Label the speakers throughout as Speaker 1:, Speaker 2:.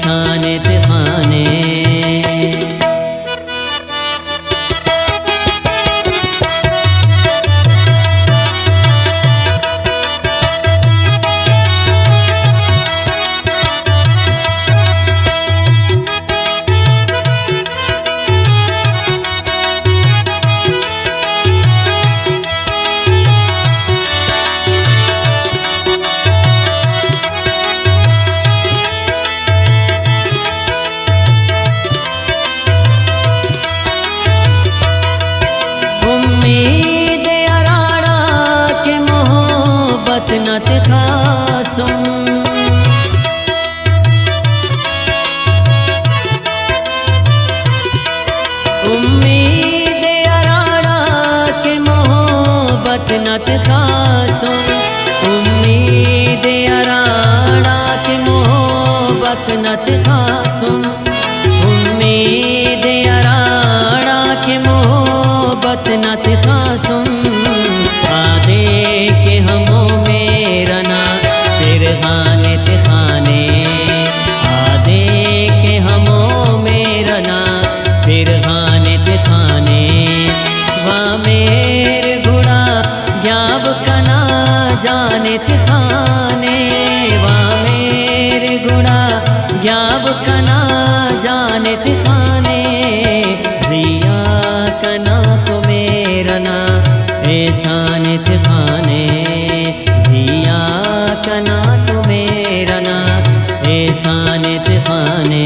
Speaker 1: एहसान खाने। उम्मीद अराड़ा के मोहब्बत नत खासुम, उम्मीद अराड़ा के मोहब्बत नत खासुम, उम्मीद अराड़ा के मोहब्बत नत खासुम, उम्मीद अराड़ा के मोहब्बत नत खासुम। आदे के हमो मेरा ना फिर खाने ते खाने, आदे के हमो मेरा ना फिर खाने ते खाने। वा मेर गुड़ा ग्याब कना जाने ते खाने, वा मेर गुड़ा ग्याब कना जाने ते खाने। जिया कना तो मेरा ना एहसान खाने, जिया कना तो मेरा ना एहसान खाने।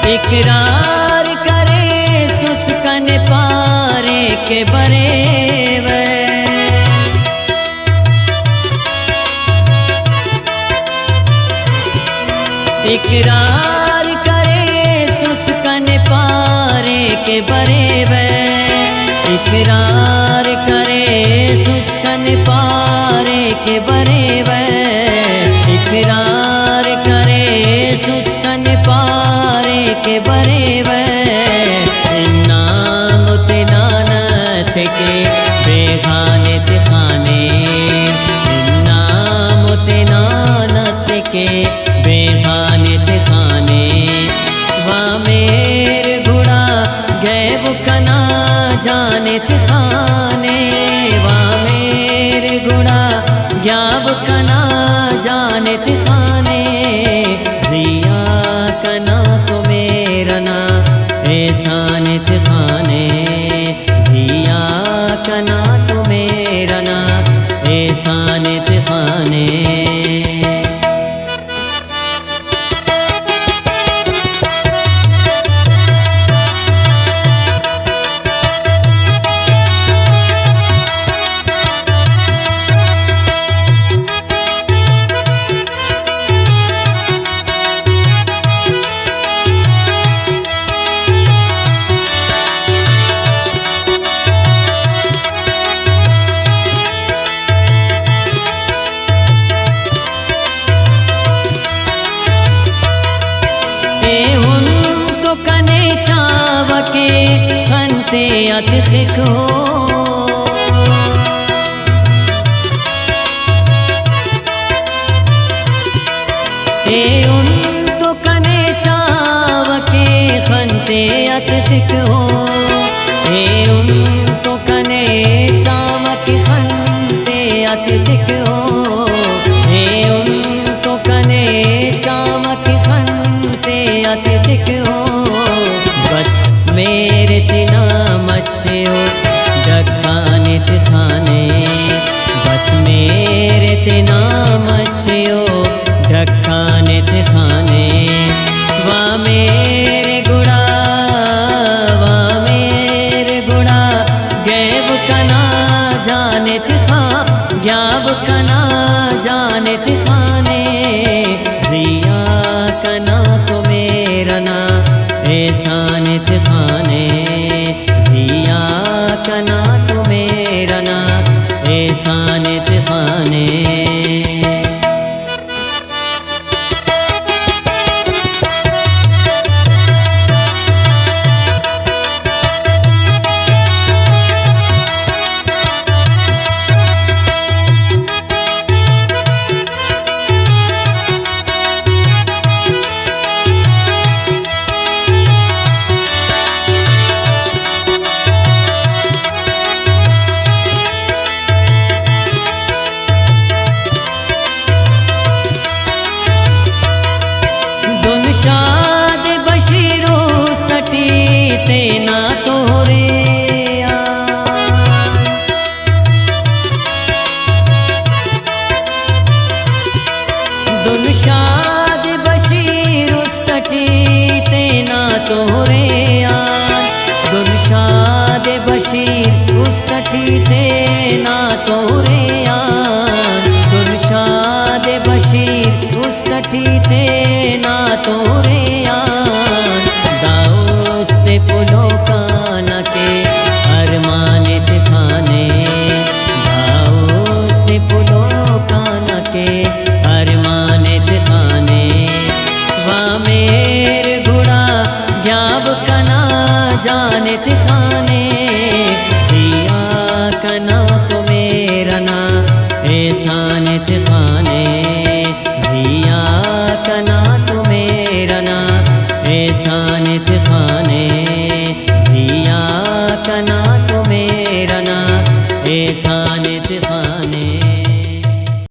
Speaker 1: इकरार करे सुस्कन पारे के बरे वे, इकरार करे सुस्कन पारे के बरे वे, इकरार करे सुस्कन पारे के बरे वे, इकरार करे सुस्कन पारे के बरे वे। इनाम तिनानत के बेगाने खाने, इनाम तिनानत के बेगाने खाने। वा मेर गुड़ा गैब कना जाने खाने, वा मेर गुड़ा ग्याब कना जाने खाने। जिया कना तो मेरा ना एहसान खाने, जिया कना तो मेरा ना एहसान खाने। खनते अतिख हो, ए उन तो कने चाव के खनते अतिख हो, ए उन तो कने चाव के खनते अतिख हो, ए उन तो कने चाव के खनते अतिख हो। बस मेरे तिना मच्छियो ढक्काने खाने, बस मेरे तिना मच्छियो ढक्काने खाने। वा मेरे गुड़ा, वा मेरे गुड़ा नित खाने, जिया कना तो मेरा ना ऐसा नित खाने, जिया कना तो मेरा ना ऐसा नित खाने। शाद बशीरो सटी तेना तोरे शाद बशीरो सटी तेना तोरे शाद बशीर उस्तटी तेना तोरे शाद बशीर उस्तटी तेना तोरे दाउस्ते पुलो काना के अरमानित खाने, दाउस्ते पुलो काना के अरमानित खाने। वामेर घुड़ा ग्याब कना जानित खाने, सिया कना तो मेरा ना ऐसा नित खाने, जिया कना तो मेरा ना ऐसा नित खाने, जिया कना तो मेरा ना ऐसा